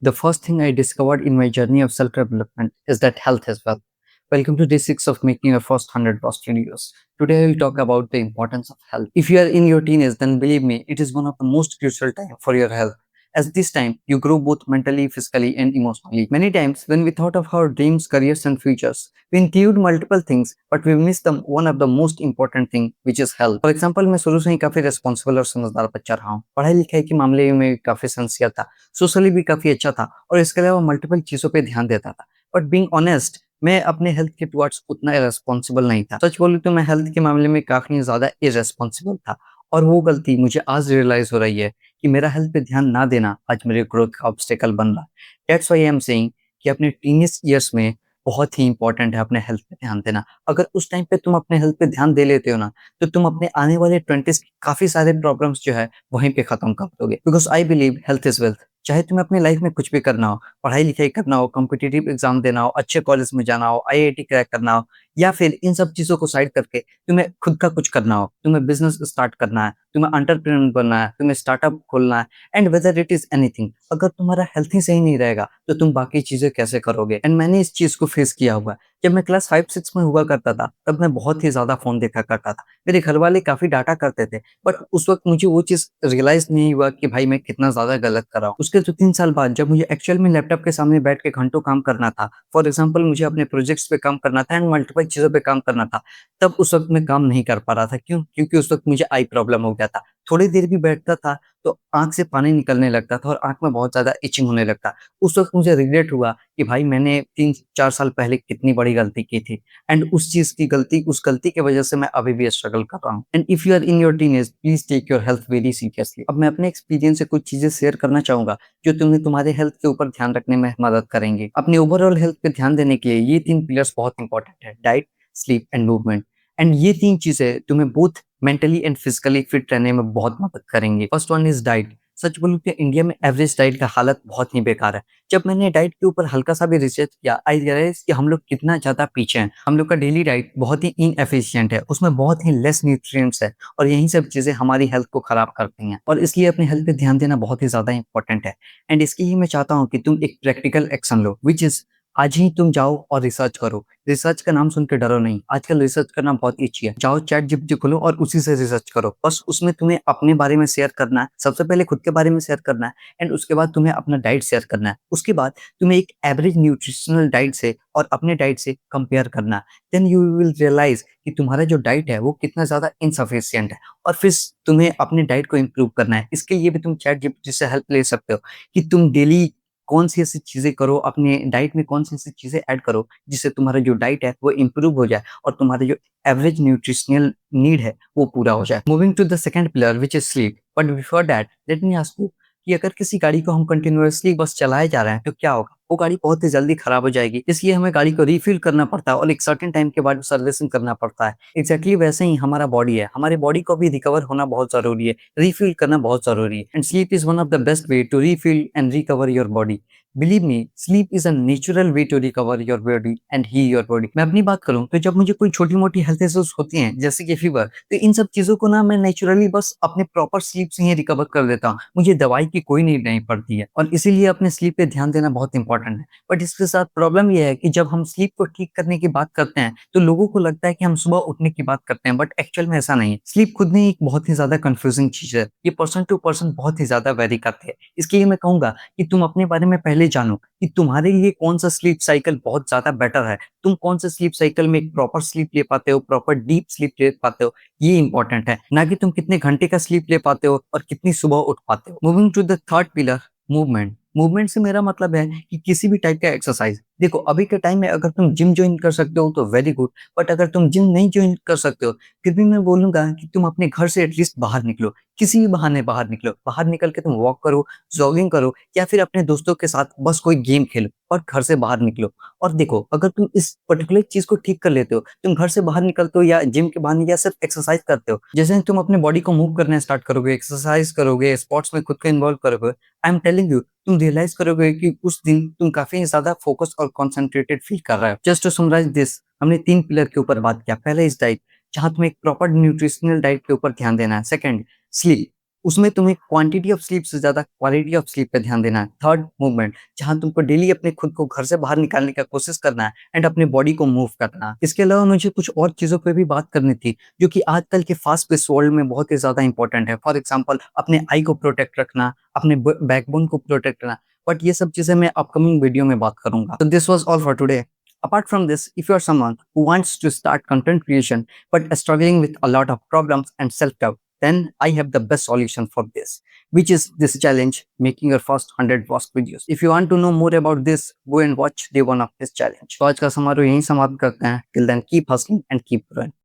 The first thing I discovered in my journey of self development is that health is wealth. Welcome to day 6 of making your first 100 lost videos. Today I will talk about the importance of health. If you are in your teens, then believe me, it is one of the most crucial time for your health. As this time, you grow both mentally, physically, and emotionally. Many times, when we thought of our dreams, careers, and futures, we include multiple things, but we miss the one of the most important thing, which is health. For example, मैं शुरू से ही काफी responsible और समझदार बच्चा रहा हूँ. पढ़ाई लिखाई के मामले में काफी सिंसियर था. सोशली भी काफी अच्छा था और इसके अलावा मल्टीपल चीजों पे ध्यान देता था. बट बीइंग ऑनेस्ट, मैं अपने हेल्थ के टुवर्ड्स उतना इरेस्पॉन्सिबल नहीं था. सच बोलूं तो मैं हेल्थ के मामले में काफी ज्यादा इरेस्पॉन्सिबल था. और वो गलती मुझे आज रियलाइज हो रही है कि मेरा हेल्थ पे ध्यान ना देना आज मेरे ग्रोथ का ऑब्स्टेकल बन रहा है. That's why I am saying कि अपने टीनेज ईयर्स में बहुत ही इंपॉर्टेंट है अपने हेल्थ पे ध्यान देना. अगर उस टाइम पे तुम अपने हेल्थ पे ध्यान दे लेते हो ना, तो तुम अपने आने वाले 20s के काफी सारे प्रॉब्लम्स जो है वहीं पे खत्म कर दोगे. Because I believe health is wealth. चाहे तुम्हें अपनी लाइफ में कुछ भी करना हो, पढ़ाई लिखाई करना हो, कॉम्पिटिटिव एग्जाम देना हो, अच्छे कॉलेज में जाना हो, आईआईटी क्रैक करना हो, या फिर इन सब चीजों को साइड करके तुम्हें खुद का कुछ करना हो, तुम्हें बिजनेस स्टार्ट करना है, तुम्हें एंटरप्रेन्योर बनना है, तुम्हें स्टार्टअप खोलना है, and whether it is anything, अगर तुम्हारा हेल्थ ही सही नहीं रहेगा तो तुम बाकी चीजें कैसे करोगे. एंड मैंने इस चीज को फेस किया हुआ है. जब मैं क्लास 5-6 में हुआ करता था, तब मैं बहुत ही ज्यादा फोन देखा करता था. मेरे घर वाले काफी डांटा करते थे, बट उस वक्त मुझे वो चीज रियलाइज नहीं हुआ कि भाई मैं कितना ज्यादा गलत कर रहा हूँ. उसके 2-3 साल बाद जब मुझे एक्चुअल में लैपटॉप के सामने बैठ के घंटों काम करना था, फॉर एग्जाम्पल मुझे अपने प्रोजेक्ट्स पे काम करना था एंड मल्टीपल चीजों पे काम करना था, तब उस वक्त मैं काम नहीं कर पा रहा था. क्यों? क्योंकि उस वक्त मुझे आई प्रॉब्लम हो गया था. थोड़ी देर भी बैठता था तो आंख से पानी निकलने लगता था और आंख में बहुत ज्यादा इचिंग होने लगता. उस वक्त मुझे रिग्रेट हुआ कि भाई मैंने 3-4 साल पहले कितनी बड़ी गलती की थी. एंड उस गलती की वजह से मैं अभी भी स्ट्रगल कर रहा हूँ. And if you are in your teenage, please take your health very seriously. अब मैं अपने एक्सपीरियंस से कुछ चीजें शेयर करना चाहूंगा जो तुम्हें तुम्हारे हेल्थ के ऊपर ध्यान रखने में मदद करेंगे. अपने ओवरऑल हेल्थ पे ध्यान देने के लिए ये 3 पिलर्स बहुत इंपॉर्टेंट है: diet, sleep and movement. And ये 3 चीजें तुम्हें both mentally and physically fit रहने में बहुत मदद करेंगे. First one is diet. सच बोलूं तो इंडिया में एवरेज डाइट का हालत बहुत ही बेकार है. जब मैंने डाइट के ऊपर हल्का सा भी रिसर्च किया, आई रियलाइज कि हम लोग कितना ज्यादा पीछे हैं. हम लोग का डेली डाइट बहुत ही इनएफिशिएंट है, उसमें बहुत ही लेस न्यूट्रिएंट्स है, और यही सब चीजें हमारी हेल्थ को खराब करती हैं. और इसलिए अपनी हेल्थ पे ध्यान देना बहुत ही ज्यादा इंपॉर्टेंट है. एंड इसके ही मैं चाहता हूँ कि तुम एक practical action low, which is आज ही तुम जाओ और रिसर्च करो. रिसर्च का नाम सुन के डरो नहीं. आजकल रिसर्च करना बहुत ईजी है. जाओ चैट जीपीटी खोलो और उसी से रिसर्च करो. बस उसमें तुम्हें अपने बारे में शेयर करना है. सबसे पहले खुद के बारे में शेयर करना है, एंड उसके बाद तुम्हें अपना डाइट शेयर करना है. उसके बाद तुम्हें एक एवरेज न्यूट्रिशनल डाइट से और अपने डाइट से कंपेयर करना है. देन यू विल रियलाइज कि तुम्हारा जो डाइट है वो कितना ज्यादा इनसफिशियंट है, और फिर तुम्हें अपने डाइट को इम्प्रूव करना है. इसके लिए भी तुम चैट जीपीटी से हेल्प ले सकते हो कि तुम डेली कौन सी ऐसी चीजें करो, अपने डाइट में कौन सी ऐसी चीजें ऐड करो जिससे तुम्हारा जो डाइट है वो इम्प्रूव हो जाए और तुम्हारा जो एवरेज न्यूट्रिशनल नीड है वो पूरा हो जाए. Moving to the second pillar which is sleep. But before that let me ask you कि अगर किसी गाड़ी को हम कंटिन्यूअसली बस चलाए जा रहे हैं तो क्या होगा? वो गाड़ी बहुत ही जल्दी खराब हो जाएगी. इसलिए हमें गाड़ी को रिफिल करना पड़ता है और एक सर्टेन टाइम के बाद सर्विसिंग करना पड़ता है. एग्जैक्टली वैसे ही हमारा बॉडी है. हमारे बॉडी को भी रिकवर होना बहुत जरूरी है, रिफिल करना बहुत जरूरी है. And sleep is one of the best way to refill and recover your body. Believe me, sleep is a natural way to recover your body and heal your body. मैं अपनी बात करूं तो जब मुझे कोई छोटी मोटी हेल्थ इश्यूज होती हैं जैसे कि फीवर, तो इन सब चीजों को ना मैं नेचुरली बस अपने प्रॉपर स्लीप से ही रिकवर कर लेता हूँ. मुझे दवाई की कोई नीड नहीं पड़ती है, और इसीलिए अपने स्लीप पे ध्यान देना बहुत इंपॉर्टेंट है. बट इसके साथ प्रॉब्लम यह है कि जब हम स्लीप को ठीक करने की बात करते हैं तो लोगों को लगता है कि हम सुबह उठने की बात करते हैं, बट एक्चुअल में ऐसा नहीं है. स्लीप खुद में एक बहुत ही ज्यादा कंफ्यूजिंग चीज है. ये पर्सन टू पर्सन बहुत ही ज्यादा वेरी करते हैं. इसके लिए मैं कहूंगा कि तुम अपने बारे में पहले जानो कि तुम्हारे लिए कौन सा स्लीप साइकिल बहुत ज्यादा बेटर है. तुम कौन से स्लीप साइकिल में एक प्रॉपर स्लीप ले पाते हो, प्रॉपर डीप स्लीप ले पाते हो. ये इंपॉर्टेंट है, ना कि तुम कितने घंटे का स्लीप ले पाते हो और कितनी सुबह उठ पाते हो. Moving to the third pillar, movement. Movement से मेरा मतलब है कि किसी भी टाइप का एक्सरसाइज. देखो, अभी के टाइम में अगर तुम जिम ज्वाइन कर सकते हो तो वेरी गुड, बट अगर तुम जिम नहीं ज्वाइन कर सकते हो, फिर भी मैं बोलूंगा कि तुम अपने घर से एटलीस्ट बाहर निकलो. किसी भी बहाने बाहर निकलो. बाहर निकल के तुम वॉक करो, जॉगिंग करो, या फिर अपने दोस्तों के साथ बस कोई गेम खेलो, और घर से बाहर निकलो. और देखो, अगर तुम इस पर्टिकुलर चीज को ठीक कर लेते हो, तुम घर से बाहर निकलते हो या जिम के बहाने या सिर्फ एक्सरसाइज करते हो, जैसे ही तुम अपने बॉडी को मूव करना स्टार्ट करोगे, एक्सरसाइज करोगे, स्पोर्ट्स में खुद को इन्वॉल्व करोगे, आई एम टेलिंग यू, तुम रियलाइज करोगे कि उस दिन तुम काफी ज्यादा फोकस और कॉन्सेंट्रेटेड फील कर रहे हो. जस्ट टू समराइज दिस, हमने 3 पिलर के ऊपर बात किया. पहले इस डाइट, जहां तुम्हें एक प्रॉपर न्यूट्रिशनल डाइट के ऊपर ध्यान देना है. Second, sleep. उसमें तुम्हें क्वांटिटी ऑफ स्लीप से ज्यादा क्वालिटी ऑफ स्लीप पे ध्यान देना है। थर्ड, मूवमेंट, जहां तुमको डेली अपने खुद को घर से बाहर निकालने का कोशिश करना है एंड अपने बॉडी को मूव करना है। इसके अलावा मुझे कुछ और चीजों पे भी बात करनी थी जो कि आजकल के फास्ट पेस वर्ल्ड में बहुत ही ज्यादा इंपॉर्टेंट है। फॉर एग्जाम्पल, अपने आई को प्रोटेक्ट रखना, अपने बैकबोन को प्रोटेक्ट करना। बट ये सब चीजें मैं अपकमिंग वीडियो में बात करूंगा। तो this was all for today. Apart from this, if you are someone who wants to start content creation but is struggling with a lot of problems and self-doubt, then I have the best solution for this, which is this challenge, making your first 100 Vosk videos. If you want to know more about this, go and watch day one of this challenge. तो आज का समारोह यहीं समाप्त करते हैं. Till then, keep hustling and keep growing.